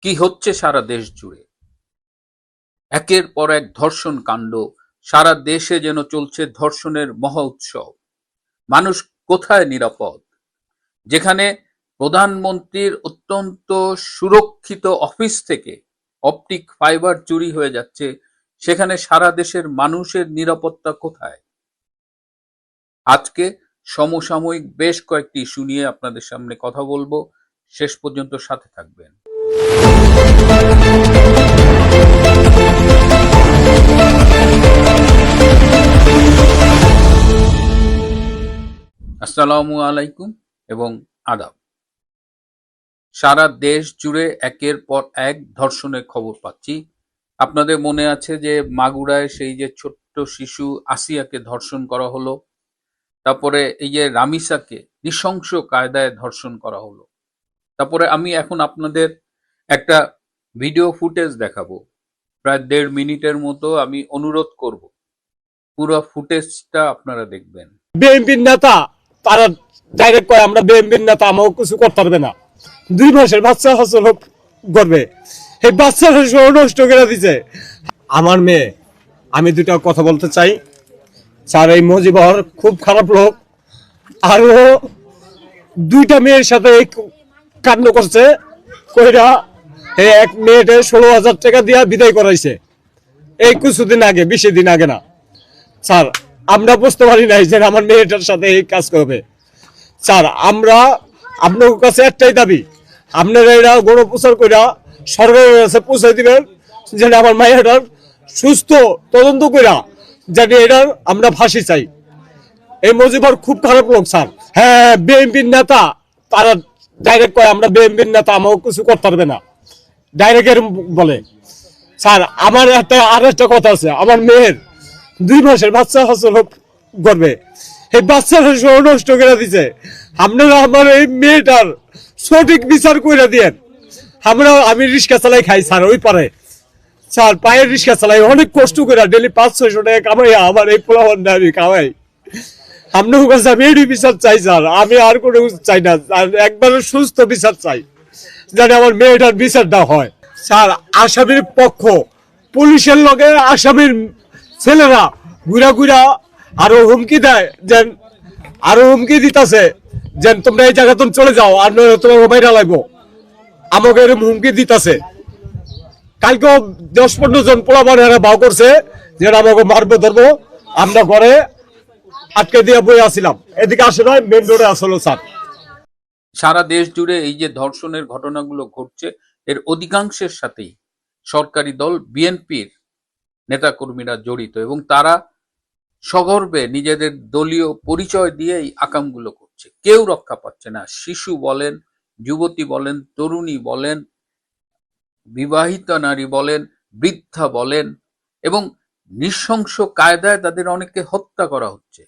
কি হচ্ছে সারা দেশ জুড়ে? একের পর এক ধর্ষণ কাণ্ড, সারা দেশে যেন চলছে ধর্ষণের মহা উৎসব। মানুষ কোথায় নিরাপদ? যেখানে প্রধানমন্ত্রীর অত্যন্ত সুরক্ষিত অফিস থেকে অপটিক ফাইবার চুরি হয়ে যাচ্ছে, সেখানে সারা দেশের মানুষের নিরাপত্তা কোথায়? আজকে সমসাময়িক বেশ কয়েকটি ইস্যু নিয়ে আপনাদের সামনে কথা বলবো। শেষ পর্যন্ত সাথে থাকবেন। আসসালামু আলাইকুম এবং আদাব। সারা দেশ জুড়ে একের পর এক ধর্ষণের খবর পাচ্ছি। আপনাদের মনে আছে যে মাগুরায় সেই যে ছোট্ট শিশু আসিয়াকে ধর্ষণ করা হলো, তারপরে এই যে রামিসাকে নৃশংস কায়দায় ধর্ষণ করা হলো। তারপরে আমি এখন আপনাদের একটা ভিডিও ফুটেজ দেখাবো, প্রায় 1.5 মিনিটের মতো। আমি অনুরোধ করব পুরো ফুটেজটা আপনারা দেখবেন। বিএনপির নেতা তারা ডাইরেক্ট কয় আমরা বিএনপির নেতা, আমাকে কিছু করতে পারবে না। 2 মাসের বাচ্চা হাসল করবে, এই বাচ্চাটা সহ নষ্ট করে দিছে আমার মেয়ে। আমি দুটা কথা বলতে চাই স্যার, এই মজিবর খুব খারাপ লোক, আরো 2টা মেয়ের সাথে কাণ্ড করছে। কইরা এক মেয়েটে 16,000 টাকা দিয়া বিদায় করাইছে এই কিছুদিন আগে, 20 দিন আগে না স্যার। আমরা বুঝতে পারি নাই যে আমার মেয়েটার সাথে এই কাজ করবে। স্যার আমরা আপনার কাছে একটাই দাবি, আপনারা এরা গণপ্রচার করে সরকারের কাছে পৌঁছাই দিবেন, যেন আমার মায়েরার সুস্থ তদন্ত করে যাতে এটার আমরা ফাঁসি চাই। এই মজিবর খুব খারাপ লোক স্যার। হ্যাঁ, বিএনপির নেতা তারা ডাইরেক্ট কয় আমরা বিএনপির নেতা, আমাকে কিছু করতে পারবে না, ডাইরেক্ট এরকম বলে। স্যার আমার আর একটা কথা আছে, আমার মেয়ের 2 মাসের বাচ্চা হাসল করবে, এই বাচ্চাটা সহ নষ্ট করে দিছে। আপনারা আমার এই মেয়েটার সঠিক বিচার করে দিয়েন। আমি রিক্সা চালাই খাই স্যার, ওই পারে স্যার পায়ের রিক্সা চালাই, অনেক কষ্ট করে ডেলি 500-600 টাকা কামাই আমার এই পোলাবন আমি খাওয়াই। আপনার কাছে আমি এই বিচার চাই স্যার, আমি আর কোনো চাই না, একবারে সুস্থ বিচার চাই, যাতে আমার মেয়েটার বিচারটা হয়। স্যার আসামির পক্ষ, পুলিশের লগে আসামির ছেলেরা ঘুরা ঘুরা আরো হুমকি দেয়, যেন আরো হুমকি দিতেছে যেন তোমরা এই জায়গা তুমি চলে যাও, আর নয় তোমার বাইরে লাগবো, আমাকে এরকম হুমকি দিতেছে। কালকেও 10-15 জন পোলাপান ভাও করছে যে আমাকে মারবো ধরবো। আমরা ঘরে আটকে দিয়ে বই আসছিলাম, এদিকে আসে নয়, মেন রোডে আসলো স্যার। সারা দেশ জুড়ে এই যে ধর্ষণের ঘটনাগুলো ঘটছে, এর অধিকাংশের সাথেই সরকারি দল বিএনপির নেতাকর্মীরা জড়িত, এবং তারা সগর্বে নিজেদের দলীয় পরিচয় দিয়ে এই আকামগুলো করছে। কেউ রক্ষা পাচ্ছে না। শিশু বলেন, যুবতী বলেন, তরুণী বলেন, বিবাহিতা নারী বলেন, বৃদ্ধা বলেন, এবং নৃশংস কায়দায় তাদের অনেককে হত্যা করা হচ্ছে।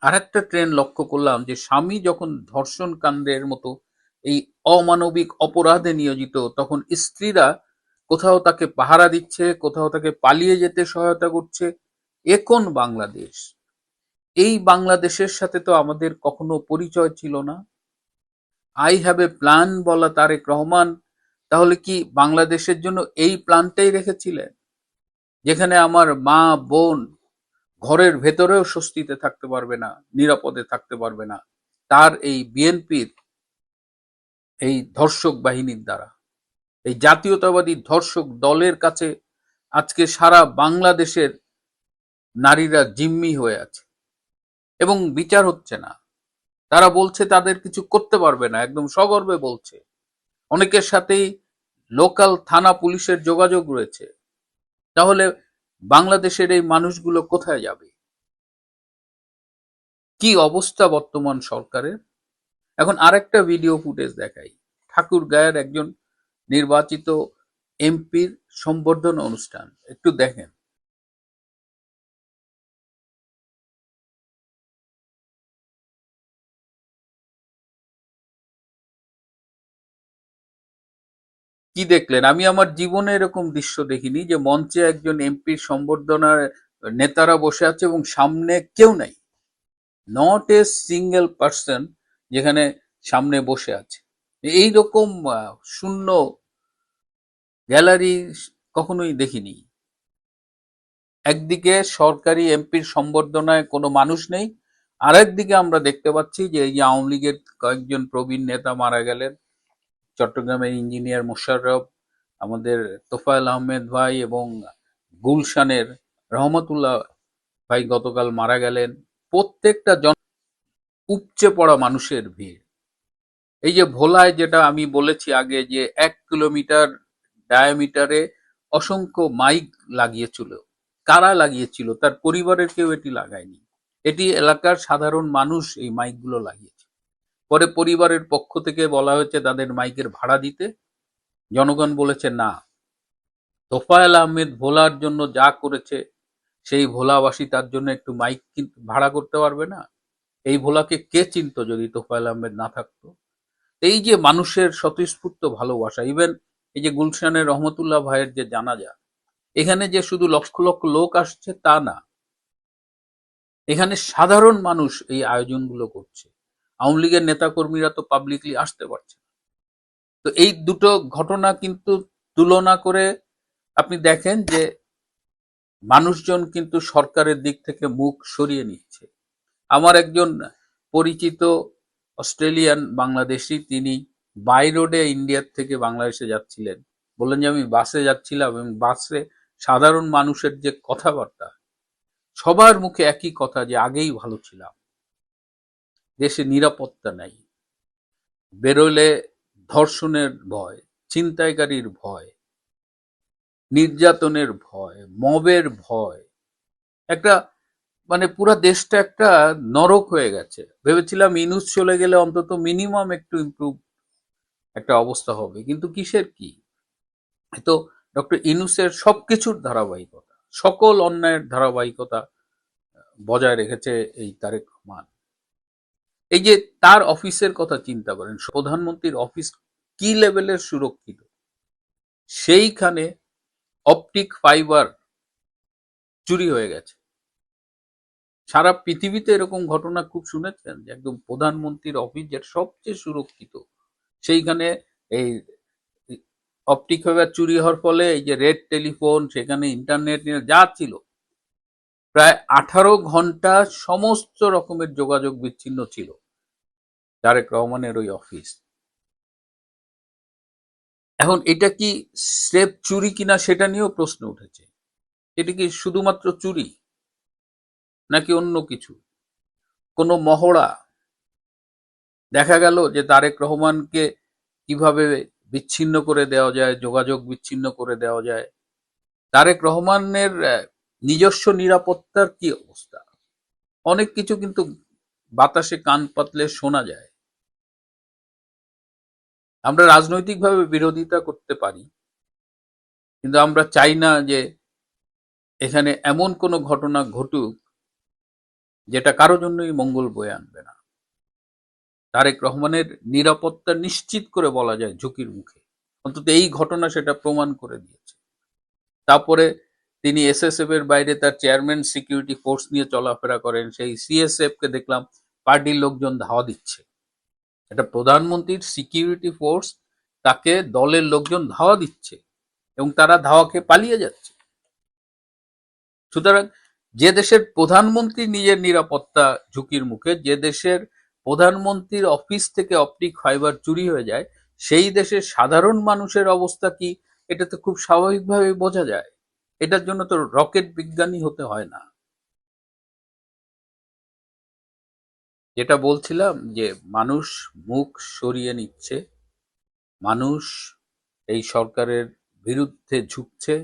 আর একটা ট্রেন্ড লক্ষ্য করলাম যে স্বামী যখন ধর্ষণ কাণ্ডের মতো এই অমানবিক অপরাধে নিয়োজিত, তখন স্ত্রীরা কোথাও তাকে পাহারা দিচ্ছে, কোথাও তাকে পালিয়ে যেতে সহায়তা করছে। এ কোন বাংলাদেশ? এই বাংলাদেশের সাথে তো আমাদের কখনো পরিচয় ছিল না। আই হ্যাভ এ প্ল্যান বলা তারেক রহমান তাহলে কি বাংলাদেশের জন্য এই প্ল্যানটাই রেখেছিলেন, যেখানে আমার মা বোন ঘরের ভেতরেও স্বস্তিতে থাকতে পারবে না, নিরাপদে থাকতে পারবে না তার এই বিএনপির এই ধর্ষক বাহিনীর দ্বারা? এই জাতীয়তাবাদী ধর্ষক দলের কাছে আজকে সারা বাংলাদেশের নারীরা জিম্মি হয়ে আছে এবং বিচার হচ্ছে না। তারা বলছে তাদের কিছু করতে পারবে না, একদম সগর্বে বলছে। অনেকের সাথেই লোকাল থানা পুলিশের যোগাযোগ রয়েছে। তাহলে বাংলাদেশের এই মানুষগুলো কোথায় যাবে? কি অবস্থা বর্তমান সরকারের? এখন আরেকটা ভিডিও ফুটেজ দেখাই, ঠাকুরগাঁয়ের একজন নির্বাচিত এমপির সংবর্ধনা অনুষ্ঠান, একটু দেখেন। কি দেখলেন? আমি আমার জীবনে এরকম দৃশ্য দেখিনি যে মঞ্চে একজন এমপির সংবর্ধনার নেতারা বসে আছে এবং সামনে কেউ নাই, নট এ সিঙ্গেল পার্সন যেখানে সামনে বসে আছে। এইরকম শূন্য গ্যালারি কখনোই দেখিনি। একদিকে সরকারি এমপির সম্বর্ধনায় কোনো মানুষ নেই, আর একদিকে আমরা দেখতে পাচ্ছি যে এই যে আওয়ামী লীগের কয়েকজন প্রবীণ নেতা মারা গেলেন, চট্টগ্রামের ইঞ্জিনিয়ার মোশাররফ, আমাদের তোফায়েল আহমেদ ভাই এবং গুলশানের রহমতুল্লাহ ভাই গতকাল মারা গেলেন। প্রত্যেকটা উপচে পড়া মানুষের ভিড়। এই যে ভোলায় যেটা আমি বলেছি আগে, যে 1 কিলোমিটার ডায়ামিটারে অসংখ্য মাইক লাগিয়েছিল। কারা লাগিয়েছিল? তার পরিবারের কেউ এটি লাগায়নি, এটি এলাকার সাধারণ মানুষ এই মাইকগুলো লাগিয়েছে। পরে পরিবারের পক্ষ থেকে বলা হয়েছে তাদের মাইকের ভাড়া দিতে। জনগণ বলেছে না, তোফায়েল আহমেদ ভোলার জন্য যা করেছে সেই ভোলাবাসী তার জন্য একটু মাইক ভাড়া করতে পারবে না? এই ভোলাকে কে চিনতো যদি তোফায়েল আহমেদ না থাকতো? এই যে মানুষের স্বতঃস্ফূর্ত ভালোবাসা, ইভেন এই যে গুলশানের রহমতুল্লাহ ভাইয়ের যে জানাজা, এখানে যে শুধু লক্ষ লক্ষ লোক আসছে তা না, এখানে সাধারণ মানুষ এই আয়োজনগুলো করছে। আওয়ামী লীগের নেতাকর্মীরা তো পাবলিকলি আসতে পারছে না। তো এই দুটো ঘটনা কিন্তু তুলনা করে আপনি দেখেন যে মানুষজন কিন্তু সরকারের দিক থেকে মুখ সরিয়ে নিচ্ছে। আমার একজন পরিচিত অস্ট্রেলিয়ান বাংলাদেশি, তিনি বাই রোডে ইন্ডিয়ার থেকে বাংলাদেশে যাচ্ছিলেন, বললেন যে আমি বাসে যাচ্ছিলাম এবং বাসে সাধারণ মানুষের যে কথাবার্তা, সবার মুখে একই কথা যে আগেই ভালো ছিলাম, দেশে নিরাপত্তা নাই, বেরোলে ধর্ষণের ভয়, ছিনতাইকারীর ভয়, নির্যাতনের ভয়, মবের ভয়, একটা মানে পুরো দেশটা একটা নরক হয়ে গেছে। ভেবেছিলাম ইনুস চলে গেলে অন্তত মিনিমাম একটু ইমপ্রুভ একটা অবস্থা হবে, কিন্তু কিসের কি? তো ডক্টর ইনুসের সবকিছুর ধারাবাহিকতা, সকল অন্যায়ের ধারাবাহিকতা বজায় রেখেছে এই তারেক রহমান। এই যে তার অফিসের কথা চিন্তা করেন, প্রধানমন্ত্রীর অফিস কি লেভেলের সুরক্ষিত, সেইখানে অপটিক ফাইবার চুরি হয়ে গেছে। সারা পৃথিবীতে এরকম ঘটনা খুব শুনেছেন যে একদম প্রধানমন্ত্রীর অফিস যেটা সবচেয়ে সুরক্ষিত, সেইখানে এই অপটিক ফাইবার চুরি হওয়ার ফলে এই যে রেড টেলিফোন, সেখানে ইন্টারনেট যা ছিল, প্রায় 18 ঘন্টা সমস্ত রকমের যোগাযোগ বিচ্ছিন্ন ছিল তারেক রহমানের ওই অফিস। এখন এটা কি স্রেফ চুরি কিনা সেটা নিয়েও প্রশ্ন উঠেছে। এটা কি শুধুমাত্র চুরি নাকি অন্য কিছু? কোনো মহড়া? দেখা গেল যে তারেক রহমানকে কিভাবে বিচ্ছিন্ন করে দেওয়া যায়, যোগাযোগ বিচ্ছিন্ন করে দেওয়া যায়। তারেক রহমানের নিজস্ব নিরাপত্তার কি অবস্থা? অনেক কিছু কিন্তু বাতাসে কান পাতলে শোনা যায়। আমরা রাজনৈতিকভাবে বিরোধিতা করতে পারি, কিন্তু আমরা চাই না যে এখানে এমন কোনো ঘটনা ঘটুক যেটা কারো জন্যই মঙ্গল বয়ে আনবে না। তারেক রহমানের নিরাপত্তা নিশ্চিত করে বলা যায় ঝুঁকির মুখে, অন্তত এই ঘটনা সেটা প্রমাণ করে দিয়েছে। তারপরে তিনি এসএসএফ এর বাইরে তার চেয়ারম্যান সিকিউরিটি ফোর্স নিয়ে চলাফেরা করেন, সেই সিএসএফ কে দেখলাম পার্টির লোকজন ধাওয়া দিচ্ছে। এটা প্রধানমন্ত্রীর সিকিউরিটি ফোর্স, তাকে দলের লোকজন ধাওয়া দিচ্ছে এবং তারা ধাওয়া খেয়ে পালিয়ে যাচ্ছে। সুতরাং যে দেশের প্রধানমন্ত্রী নিজের নিরাপত্তা ঝুঁকির মুখে, যে দেশের প্রধানমন্ত্রীর অফিস থেকে অপটিক ফাইবার চুরি হয়ে যায়, সেই দেশের সাধারণ মানুষের অবস্থা কি, এটা তো খুব স্বাভাবিকভাবে বোঝা যায়। এটার জন্য তো রকেট বিজ্ঞানী হতে হয় না। যেটা বলছিলাম যে মানুষ মুখ সরিয়ে নিচ্ছে, মানুষ এই সরকারের বিরুদ্ধে ঝুঁকছে,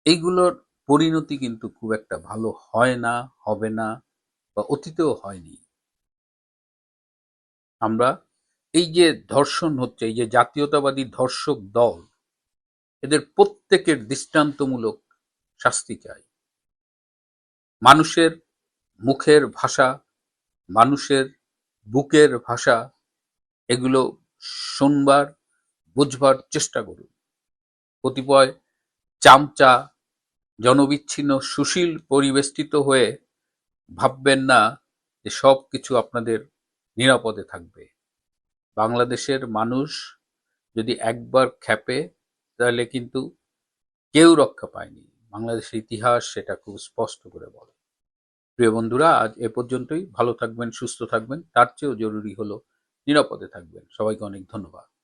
এইগুলোর পরিণতি কিন্তু খুব একটা ভালো হয় না, হবে না, বা অতীতেও হয়নি। আমরা এই যে ধর্ষণ হচ্ছে, এই যে জাতীয়তাবাদী ধর্ষক দল, এদের প্রত্যেকের দৃষ্টান্তমূলক শাস্তি চাই। মানুষের মুখের ভাষা, মানুষের বুকের ভাষা, এগুলো শুনবার, বুঝবার চেষ্টা করুন। কতিপয় চামচা, জনবিচ্ছিন্ন সুশীল পরিবেষ্টিত হয়ে ভাববেন না যে সব কিছু আপনাদের নিরাপদে থাকবে। বাংলাদেশের মানুষ যদি একবার ক্ষেপে, তাহলে কিন্তু কেউ রক্ষা পায়নি। বাংলাদেশের ইতিহাস সেটা খুব স্পষ্ট করে বলে। প্রিয় বন্ধুরা, আজ এ পর্যন্তই। ভালো থাকবেন, সুস্থ থাকবেন, তার চেয়েও জরুরি হলো নিরাপদে থাকবেন। সবাইকে অনেক ধন্যবাদ।